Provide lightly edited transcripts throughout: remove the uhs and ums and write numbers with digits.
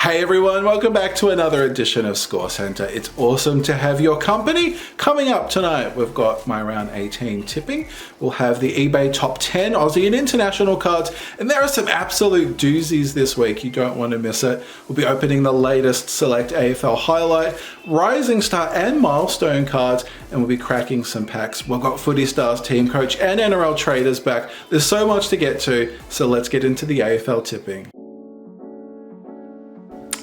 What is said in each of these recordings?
Hey everyone, welcome back to another edition of ScoreCentre. It's awesome to have your company. Coming up tonight, we've got my round 18 tipping. We'll have the eBay top 10 Aussie and international cards, and there are some absolute doozies this week. You don't want to miss it. We'll be opening the latest select AFL highlight, rising star and milestone cards, and we'll be cracking some packs. We've got Footy Stars, TeamCoach and NRL traders back. There's so much to get to, so let's get into the AFL tipping.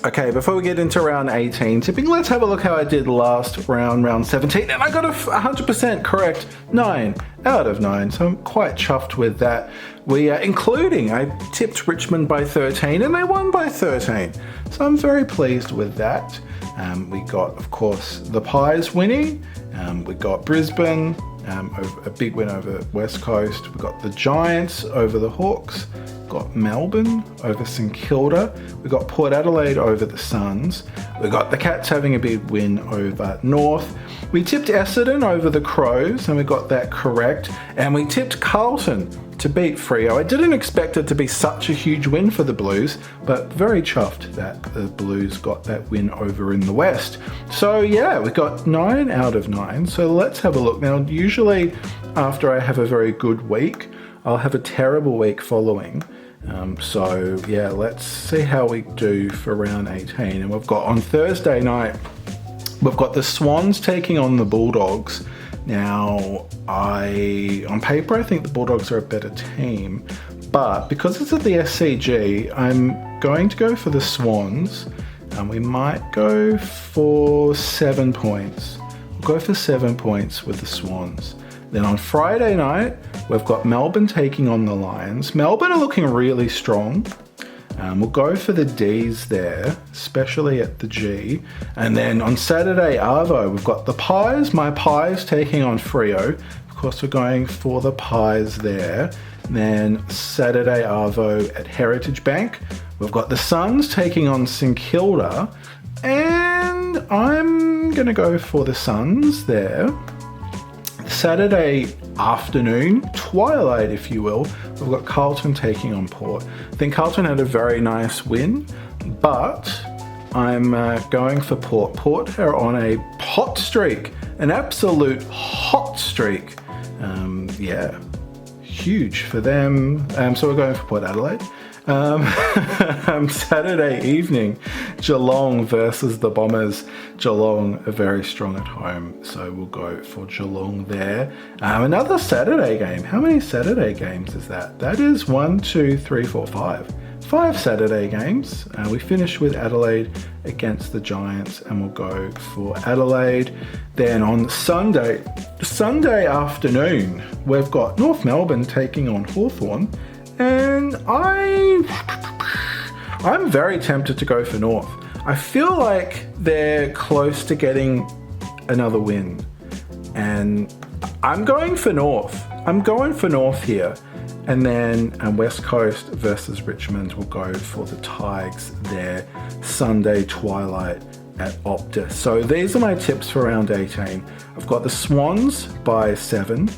Okay, before we get into round 18 tipping, let's have a look how I did last round, round 17, and I got a 100% correct, 9 out of 9, so I'm quite chuffed with that. I tipped Richmond by 13 and they won by 13, so I'm very pleased with that. We got, of course, the Pies winning, we got Brisbane, a big win over West Coast, we got the Giants over the Hawks, got Melbourne over St Kilda, we got Port Adelaide over the Suns, we got the Cats having a big win over North, we tipped Essendon over the Crows and we got that correct, and we tipped Carlton to beat Freo. I didn't expect it to be such a huge win for the Blues, but very chuffed that the Blues got that win over in the West. So yeah, we got 9 out of 9, so let's have a look. Now usually after I have a very good week, I'll have a terrible week following. So yeah, let's see how we do for round 18. And we've got on Thursday night, we've got the Swans taking on the Bulldogs. Now, on paper, I think the Bulldogs are a better team, but because it's at the SCG, I'm going to go for the Swans, and we might go for 7 points. We'll go for 7 points with the Swans. Then on Friday night, we've got Melbourne taking on the Lions. Melbourne are looking really strong. We'll go for the D's there, especially at the G. And then on Saturday, Arvo, we've got the Pies, my Pies taking on Freo. Of course, we're going for the Pies there. And then Saturday, Arvo at Heritage Bank. We've got the Suns taking on St Kilda. And I'm going to go for the Suns there. Saturday afternoon, twilight if you will, we've got Carlton taking on Port. I think Carlton had a very nice win, but I'm going for Port. Port are on a hot streak, an absolute hot streak. Yeah, huge for them. So we're going for Port Adelaide. Saturday evening, Geelong versus the Bombers. Geelong are very strong at home, so we'll go for Geelong there. Another Saturday game. How many Saturday games is that? That is 1, 2, 3, 4, 5. 5 Saturday games. We finish with Adelaide against the Giants, and we'll go for Adelaide. Then on Sunday afternoon, we've got North Melbourne taking on Hawthorn. And I'm very tempted to go for North. I feel like they're close to getting another win. And I'm going for North. I'm going for North here. And then West Coast versus Richmond will go for the Tigers there, Sunday twilight at Optus. So these are my tips for round 18. I've got the Swans by 7.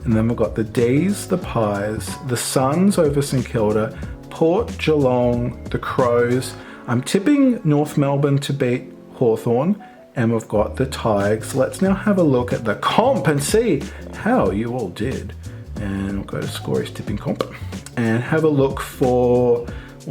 And then we've got the D's, the Pies, the Suns over St Kilda, Port, Geelong, the Crows. I'm tipping North Melbourne to beat Hawthorn, and we've got the Tigers. Let's now have a look at the comp and see how you all did. And we'll go to Score's tipping comp and have a look we'll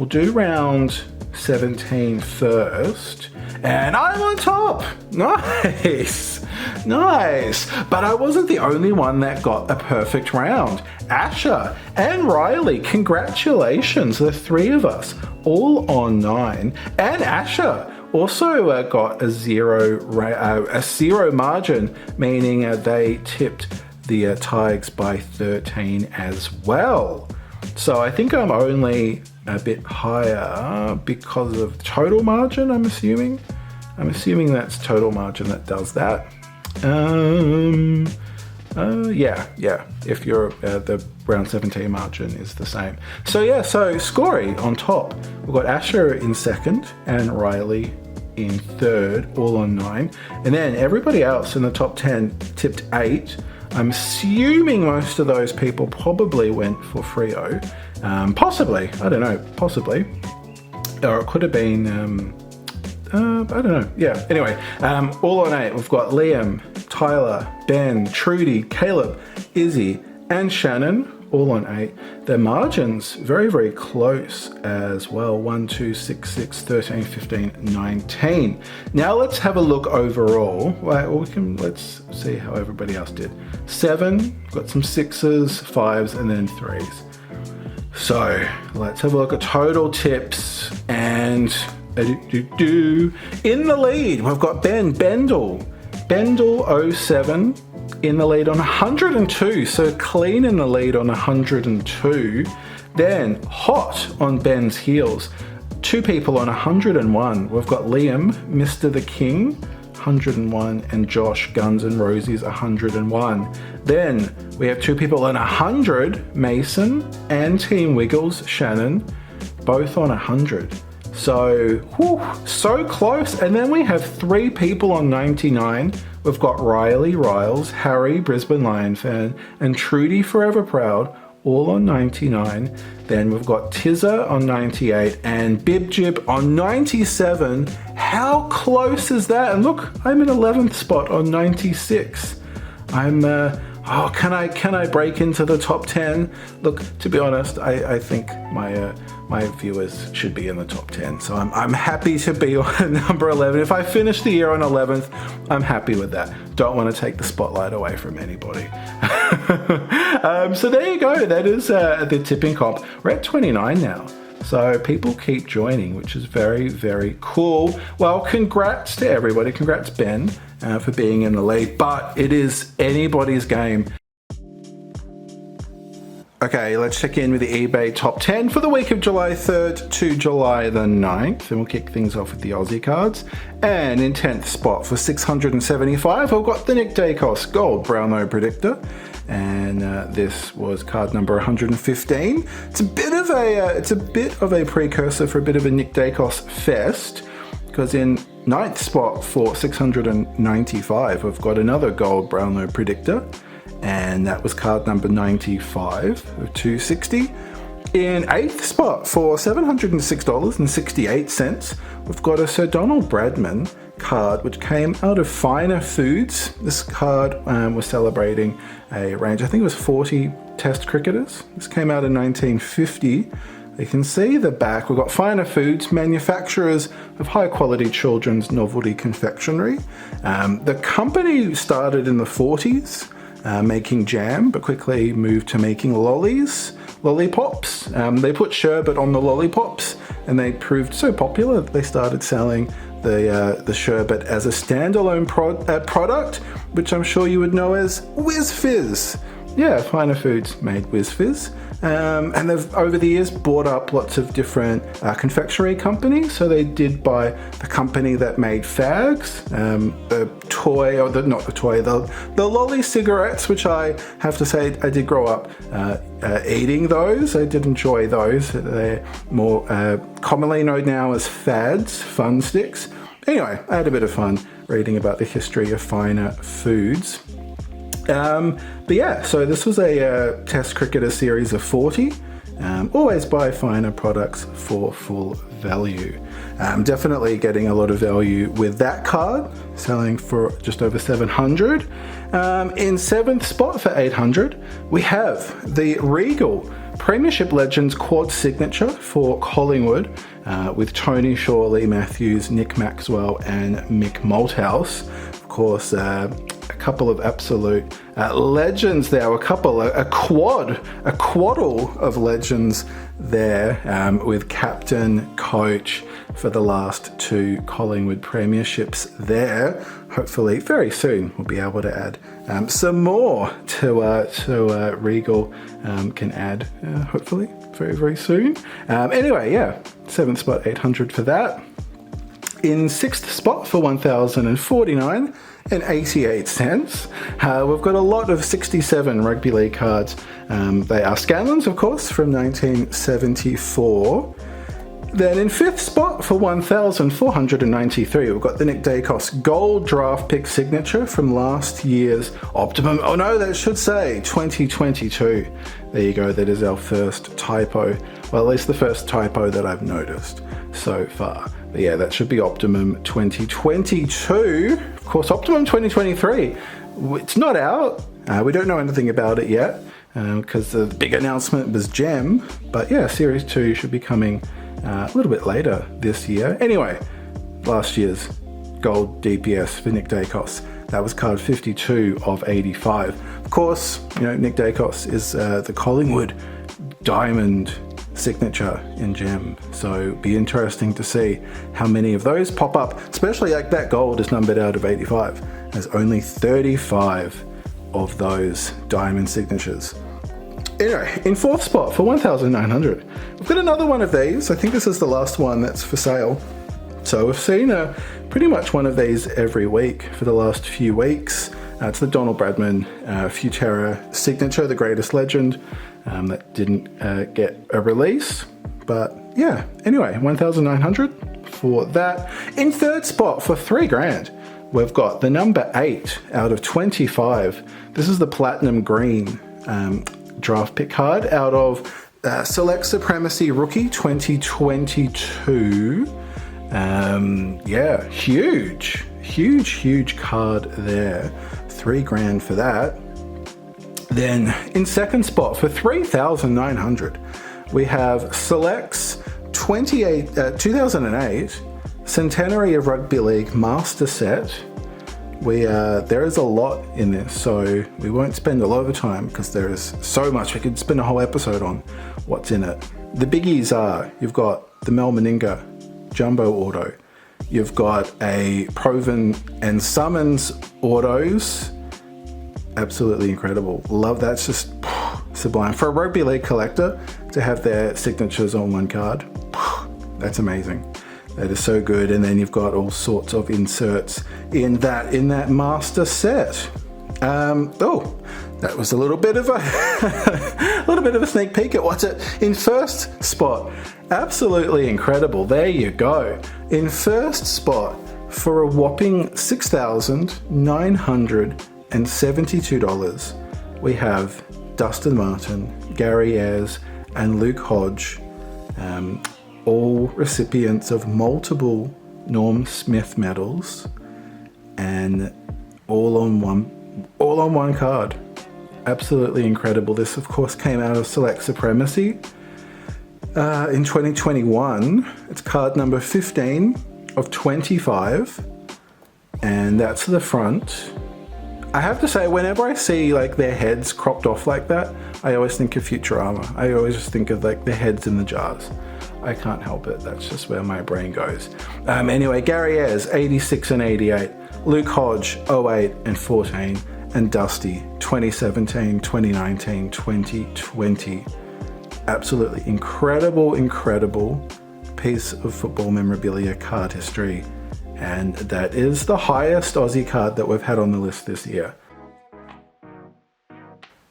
do round 17 first. And I'm on top. Nice. Nice. But I wasn't the only one that got a perfect round. Asher and Riley, congratulations. The 3 of us, all on 9. And Asher also got a zero margin, meaning they tipped the Tigers by 13 as well. So I think I'm only a bit higher because of total margin, I'm assuming. I'm assuming that's total margin that does that. Yeah. If you're the round 17 margin is the same. So yeah, so Scorey on top. We've got Asher in second and Riley in third, all on 9. And then everybody else in the top 10 tipped 8. I'm assuming most of those people probably went for Freo. Possibly, I don't know, possibly. or it could have been, I don't know. Yeah, anyway, all on 8. We've got Liam, Tyler, Ben, Trudy, Caleb, Izzy, and Shannon, all on 8. Their margins very, very close as well. 1, 2, 6, 6, 13, 15, 19. Now let's have a look overall. Let's see how everybody else did. 7, got some 6s, 5s, and then 3s. So let's have a look at total tips, and in the lead, we've got Bendel 07 in the lead on 102, so clean in the lead on 102. Then Hot on Ben's heels, 2 people on 101. We've got Liam, Mr. the King, 101, and Josh, Guns and Roses, 101. Then we have 2 people on 100, Mason and Team Wiggles, Shannon, both on 100. So, so close. And then we have 3 people on 99. We've got Riley, Riles, Harry, Brisbane Lion fan, and Trudy, Forever Proud, all on 99. Then we've got Tizza on 98 and Bib Jib on 97. How close is that? And look, I'm in 11th spot on 96. I'm, can I break into the top 10? Look, to be honest, I think my viewers should be in the top 10. So I'm happy to be on number 11. If I finish the year on 11th, I'm happy with that. Don't want to take the spotlight away from anybody. So there you go. That is the tipping comp. We're at 29 now. So people keep joining, which is very, very cool. Well, congrats to everybody. Congrats, Ben, for being in the lead. But it is anybody's game. Okay, let's check in with the eBay top 10 for the week of July 3rd to July the 9th. And we'll kick things off with the Aussie cards. And in 10th spot for 675, I've got the Nick Dacos Gold Brownlow Predictor. And this was card number 115. It's a bit of a precursor for a bit of a Nick Dacos fest, because in 9th spot for 695, I've got another Gold Brownlow Predictor. And that was card number 95 of 260. In 8th spot for $706.68, we've got a Sir Donald Bradman card, which came out of Finer Foods. This card was celebrating a range, I think it was 40 Test cricketers. This came out in 1950. You can see the back. We've got Finer Foods, manufacturers of high quality children's novelty confectionery. The company started in the 40s. Making jam, but quickly moved to making lollipops. They put sherbet on the lollipops, and they proved so popular that they started selling the sherbet as a standalone product, which I'm sure you would know as Whiz Fizz. Yeah, Finer Foods made Whiz Fizz. And they've, over the years, bought up lots of different confectionery companies. So they did buy the company that made fags, the lolly cigarettes, which I have to say I did grow up eating those. I did enjoy those. They're more commonly known now as fads, fun sticks. Anyway, I had a bit of fun reading about the history of Finer Foods. But yeah, so this was a Test cricketer series of 40. Always buy Finer products for full value. Definitely getting a lot of value with that card, selling for just over 700. In 7th spot for 800, we have the Regal Premiership Legends Quad Signature for Collingwood, with Tony Shaw, Lee Matthews, Nick Maxwell, and Mick Malthouse. Of course, a couple of absolute legends there, a quaddle of legends there, with captain, coach for the last 2 Collingwood premierships there. Hopefully very soon we'll be able to add some more to Regal can add, hopefully very, very soon. Anyway, yeah, 7th spot, 800 for that. In 6th spot for 1,049 and 88 cents, we've got a lot of 67 rugby league cards. They are Scanlons, of course, from 1974. Then in 5th spot for 1,493, we've got the Nick Dacos Gold Draft Pick Signature from last year's Optimum. Oh no, that should say 2022. There you go, that is our first typo. Well, at least the first typo that I've noticed. so far. But yeah, that should be Optimum 2022. Of course, Optimum 2023, it's not out. We don't know anything about it yet because the big announcement was Gem. But yeah, Series 2 should be coming a little bit later this year. Anyway, last year's gold DPS for Nick Dacos. That was card 52 of 85. Of course, you know, Nick Dacos is the Collingwood Diamond signature in Gem. So be interesting to see how many of those pop up, especially like that gold is numbered out of 85. There's only 35 of those diamond signatures. Anyway, in fourth spot for 1,900, we've got another one of these. I think this is the last one that's for sale. So we've seen pretty much one of these every week for the last few weeks. It's the Donald Bradman Futerra signature, the greatest legend, that didn't get a release. But yeah, anyway, 1,900 for that. In third spot for $3,000, we've got the number 8 out of 25. This is the Platinum Green draft pick card out of Select Supremacy Rookie 2022. Yeah, huge card there. $3,000 for that. Then in second spot for 3,900, we have Select's 2008 Centenary of Rugby League Master Set. There is a lot in this, so we won't spend a lot of time because there is so much. We could spend a whole episode on what's in it. The biggies are, you've got the Mel Meninga Jumbo Auto. You've got a Proven and Summons autos. Absolutely incredible. Love that. It's just sublime. For a rugby league collector to have their signatures on one card, that's amazing. That is so good. And then you've got all sorts of inserts in that master set. That was a little bit of a sneak peek at what's it in first spot. Absolutely incredible. There you go. In first spot for a whopping $6,972, we have Dustin Martin, Gary Ayres, and Luke Hodge, all recipients of multiple Norm Smith medals, and all on one card. Absolutely incredible. This, of course, came out of Select Supremacy in 2021. It's card number 15 of 25, and that's the front. I have to say, whenever I see like their heads cropped off like that, I always think of Futurama. I always just think of like the heads in the jars. I can't help it. That's just where my brain goes. Anyway, Gary Ayres, 86 and 88. Luke Hodge, 08 and 14. And Dusty, 2017, 2019, 2020. Absolutely incredible piece of football memorabilia card history. And that is the highest Aussie card that we've had on the list this year.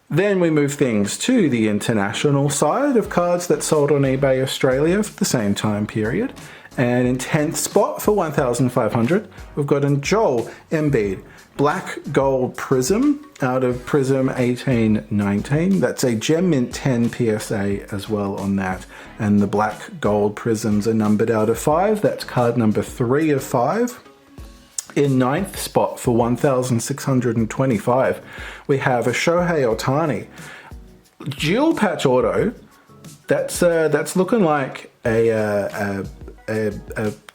Then we move things to the international side of cards that sold on eBay Australia for the same time period. And in 10th spot for 1,500, we've got a Joel Embiid Black Gold Prism out of Prism 1819. That's a Gem Mint 10 PSA as well on that. And the Black Gold Prisms are numbered out of 5. That's card number 3 of 5. In 9th spot for 1,625, we have a Shohei Ohtani dual patch auto. That's looking like a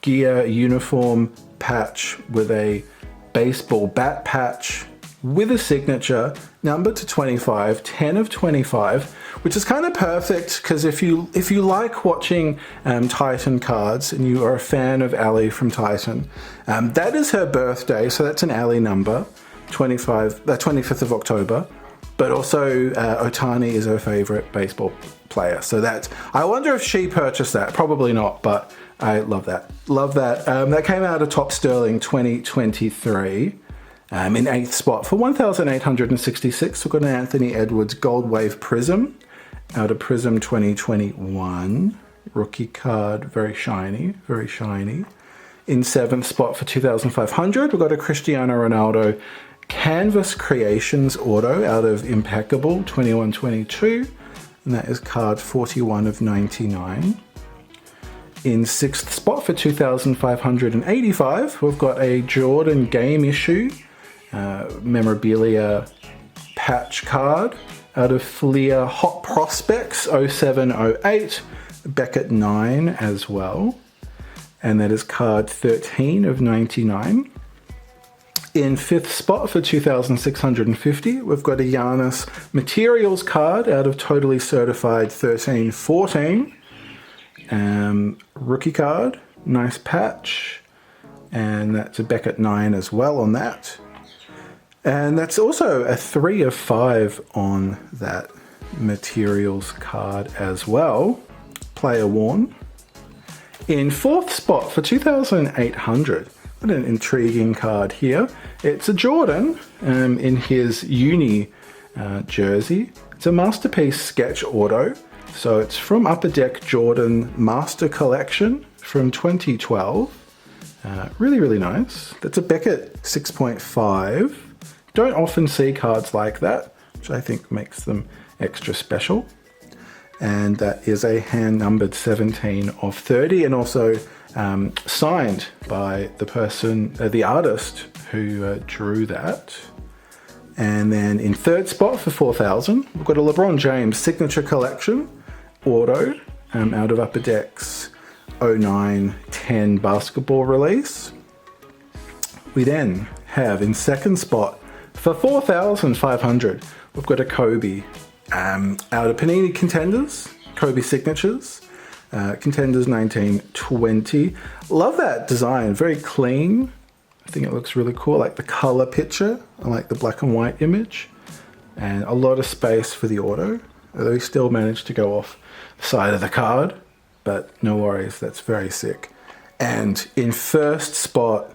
gear uniform patch with a baseball bat patch with a signature, number to 25, 10 of 25, which is kind of perfect because if you like watching Titan cards and you are a fan of Ali from Titan, that is her birthday, so that's an Ali number, 25th of October. But also Ohtani is her favorite baseball player, so that's. I wonder if she purchased that. Probably not, but I love that. Love that. That came out of Top Sterling 2023. In 8th spot for 1,866, we've got an Anthony Edwards Gold Wave Prism out of Prism 2021. Rookie card, very shiny, very shiny. In 7th spot for 2,500, we've got a Cristiano Ronaldo Canvas Creations Auto out of Impeccable 21-22, and that is card 41 of 99. In 6th spot for 2,585, we've got a Jordan game issue memorabilia patch card out of Fleer Hot Prospects 0708, Beckett 9 as well. And that is card 13 of 99. In 5th spot for 2,650, we've got a Giannis Materials card out of Totally Certified 1314. Rookie card, nice patch. And that's a Beckett 9 as well on that. And that's also a 3 of 5 on that Materials card as well. Player worn. In 4th spot for 2,800, what an intriguing card here. It's a Jordan in his uni jersey. It's a Masterpiece Sketch Auto. So it's from Upper Deck Jordan Master Collection from 2012. Really, really nice. That's a Beckett 6.5. Don't often see cards like that, which I think makes them extra special. And that is a hand-numbered 17 of 30, and also signed by the person, the artist who drew that. And then in 3rd spot for 4,000, we've got a LeBron James Signature Collection Auto out of Upper Deck's 09-10 basketball release. We then have in 2nd spot for 4,500, we've got a Kobe out of Panini Contenders, Kobe Signatures, Contenders 1920. Love that design, very clean. I think it looks really cool. I like the color picture, I like the black and white image, and a lot of space for the auto, although he still managed to go off the side of the card, but no worries, that's very sick. And in 1st spot,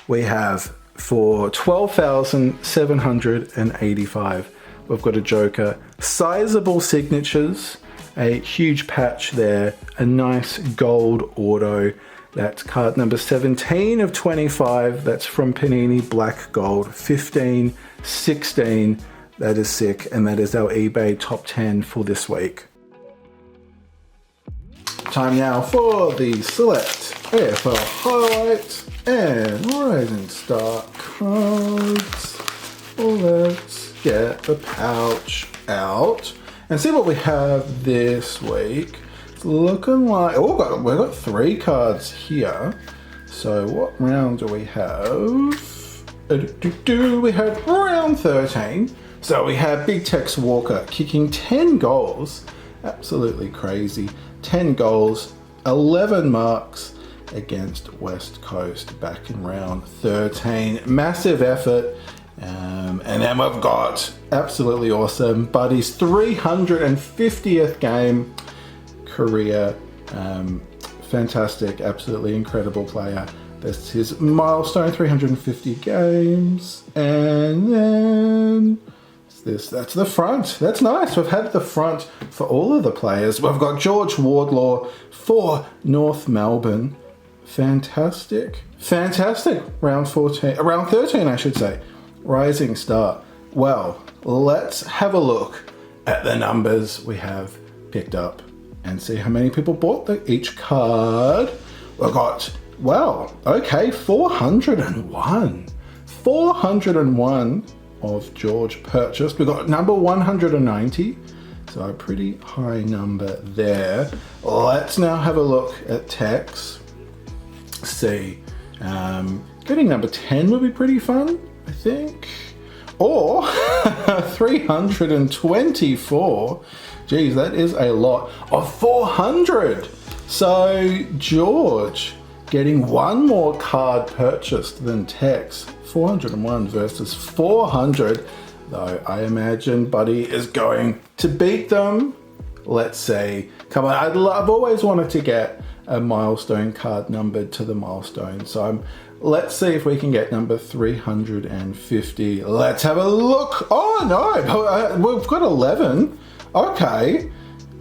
we have for 12,785, we've got a Joker, sizable signatures, a huge patch there, a nice gold auto. That's card number 17 of 25. That's from Panini Black Gold 15, 16. That is sick, and that is our eBay top 10 for this week. Time now for the Select AFL Highlights and Rising Star cards. Let's get the pouch out and see what we have this week. It's looking like, we've got 3 cards here. So what round do we have? We have round 13. So we have Big Tex Walker kicking 10 goals. Absolutely crazy. 10 goals, 11 marks against West Coast back in round 13. Massive effort. And then we've got absolutely awesome Buddy's 350th game career. Fantastic, absolutely incredible player. That's his milestone, 350 games. And then that's the front. That's nice. We've had the front for all of the players. We've got George Wardlaw for North Melbourne. Fantastic. Round 13, I should say. Rising Star. Well, let's have a look at the numbers we have picked up and see how many people bought each card. We've got, 401. 401 of George purchased. We've got number 190, so a pretty high number there. Let's now have a look at Tex. See, getting number 10 would be pretty fun, I think. Or 324. Geez, that is a lot of 400. So George getting one more card purchased than Tex. 401 versus 400. Though I imagine Buddy is going to beat them. Let's see. Come on, I've always wanted to get a milestone card numbered to the milestone. So let's see if we can get number 350. Let's have a look. Oh no, we've got 11. Okay,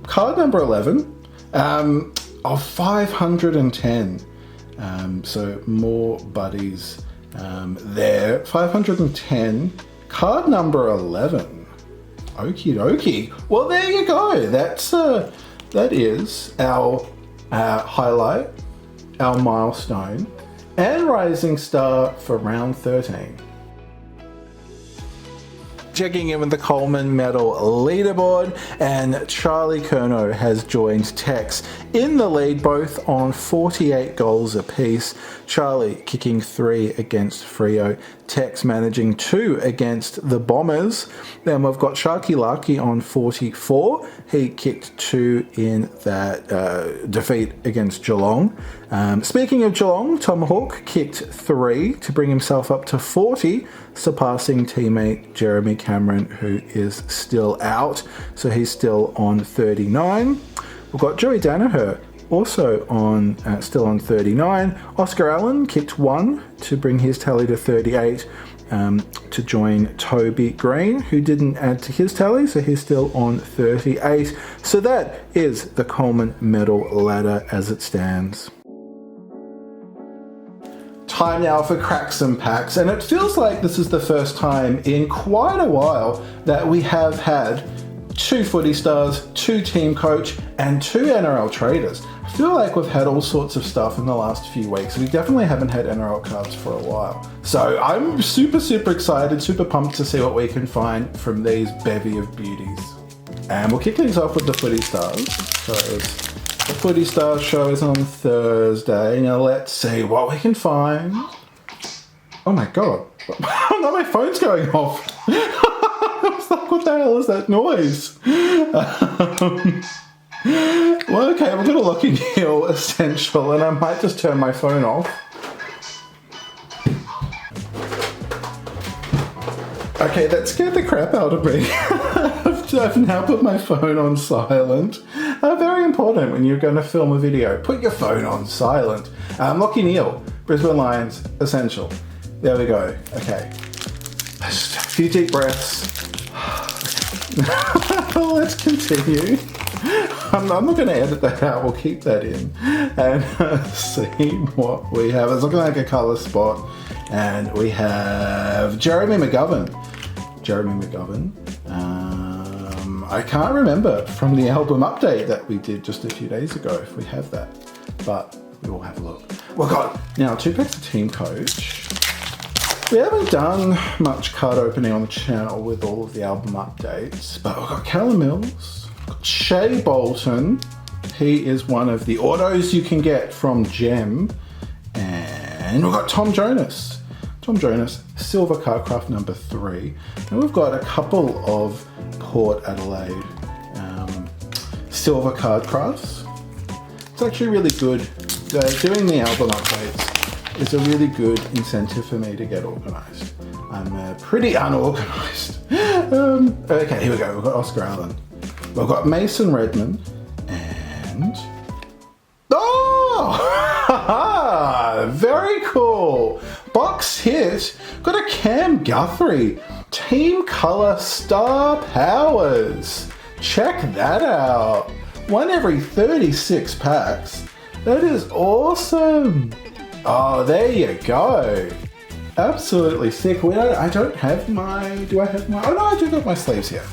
card number 11 of 510. So more Buddies there. 510. Card number 11. Okie dokie. Well, there you go. That is our highlight, our milestone, and rising star for round 13. Checking in with the Coleman Medal leaderboard, and Charlie Curnow has joined Tex in the lead, both on 48 goals apiece. Charlie kicking 3 against Freo, Tex managing 2 against the Bombers. Then we've got Sharky Larky on 44. He kicked 2 in that defeat against Geelong. Speaking of Geelong, Tom Hawke kicked 3 to bring himself up to 40, surpassing teammate Jeremy Cameron, who is still out, so he's still on 39. We've got Joey Danaher also on still on 39. Oscar Allen kicked 1 to bring his tally to 38, to join Toby Green, who didn't add to his tally, so he's still on 38. So that is the Coleman Medal ladder as it stands. Time now for cracks and packs, and it feels like this is the first time in quite a while that we have had 2 footy stars, 2 TeamCoach, and 2 NRL traders. I feel like we've had all sorts of stuff in the last few weeks. We definitely haven't had NRL cards for a while. So I'm super excited, super pumped to see what we can find from these bevy of beauties. And we'll kick things off with the footy stars. So the footy stars show is on Thursday. Now let's see what we can find. Oh my god. Now my phone's going off. I was like, what the hell is that noise? Well, okay, we've got a Lockie Neal essential, and I might just turn my phone off. Okay, that scared the crap out of me. I've now put my phone on silent. Very important when you're going to film a video. Put your phone on silent. Lockie Neal, Brisbane Lions essential. There we go. Okay. Just a few deep breaths. Let's continue. I'm not going to edit that out. We'll keep that in and see what we have. It's looking like a colour spot, and we have Jeremy McGovern. I can't remember from the album update that we did just a few days ago if we have that, but we will have a look. We've got now 2 packs of TeamCoach. We haven't done much card opening on the channel with all of the album updates, but we've got Callum Mills, Shea Bolton. He is one of the autos you can get from Gem. And we've got Tom Jonas, Silver Cardcraft number 3. And we've got a couple of Port Adelaide Silver Cardcrafts. It's actually really good. Doing the album updates is a really good incentive for me to get organised. I'm pretty unorganised. Okay, here we go. We've got Oscar Allen. We've got Mason Redmond and... Oh! Very cool. Box hit. Got a Cam Guthrie. Team Colour Star Powers. Check that out. 1 every 36 packs. That is awesome. Oh, there you go. Absolutely sick. I don't have my... Do I have my... Oh no, I do got my sleeves here.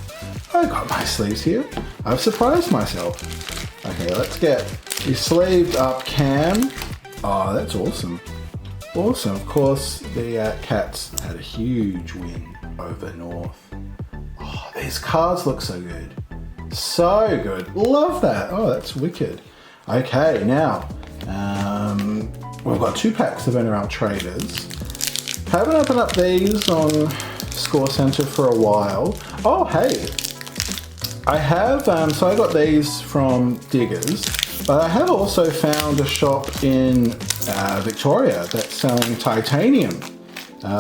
I got my sleeves here. I've surprised myself. Okay, let's get the sleeved up Cam. Oh, that's awesome. Awesome. Of course, the Cats had a huge win over North. Oh, these cards look so good. So good. Love that. Oh, that's wicked. Okay, now, we've got 2 packs of NRL traders. Haven't opened up these on ScoreCentre for a while. Oh, hey. I have, so I got these from Diggers, but I have also found a shop in Victoria that's selling titanium,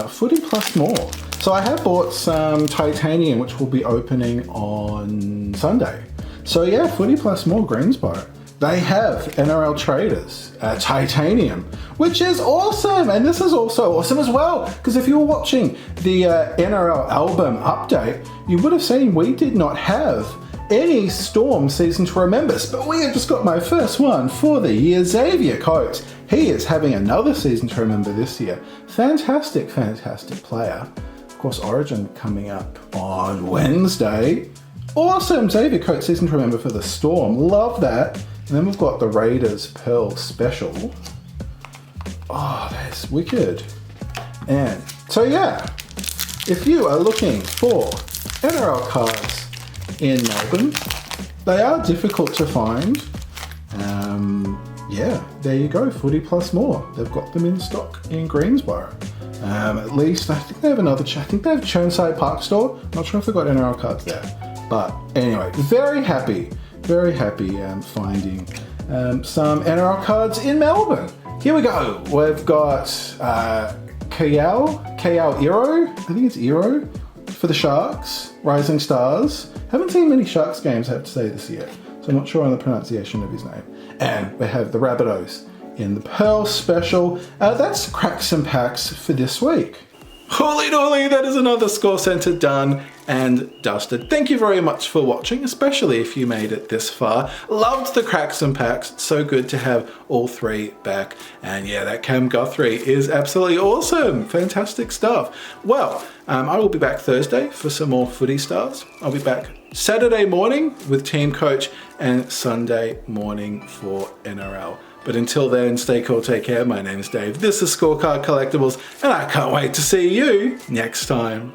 Footy Plus More. So I have bought some titanium, which will be opening on Sunday. So yeah, Footy Plus More, Greensboro. They have NRL traders, titanium, which is awesome. And this is also awesome as well, because if you were watching the NRL album update, you would have seen we did not have any Storm Season to Remembers, but we have just got my first one for the year, Xavier Coates. He is having another Season to Remember this year. Fantastic, fantastic player. Of course, Origin coming up on Wednesday. Awesome, Xavier Coates Season to Remember for the Storm. Love that. And then we've got the Raiders Pearl Special. Oh, that's wicked. And so yeah, if you are looking for NRL cards in Melbourne, they are difficult to find. Yeah, there you go, Footy Plus More. They've got them in stock in Greensboro. At least, I think they have another, I think they have Churnside Park Store. Not sure if they've got NRL cards there. But anyway, very happy finding some NRL cards in Melbourne. Here we go. We've got Kayal Iro, I think it's Iro, for the Sharks, Rising Stars. Haven't seen many Sharks games, I have to say, this year, so I'm not sure on the pronunciation of his name. And we have the Rabbitohs in the Pearl Special. That's cracks and packs for this week. Holy dolly, that is another ScoreCentre done and dusted. Thank you very much for watching, especially if you made it this far. Loved the cracks and packs. So good to have all three back. And yeah, that Cam Guthrie is absolutely awesome. Fantastic stuff. Well, I will be back Thursday for some more Footy Stars. I'll be back Saturday morning with TeamCoach and Sunday morning for NRL. But until then, stay cool, take care. My name is Dave. This is Scorecard Collectibles, and I can't wait to see you next time.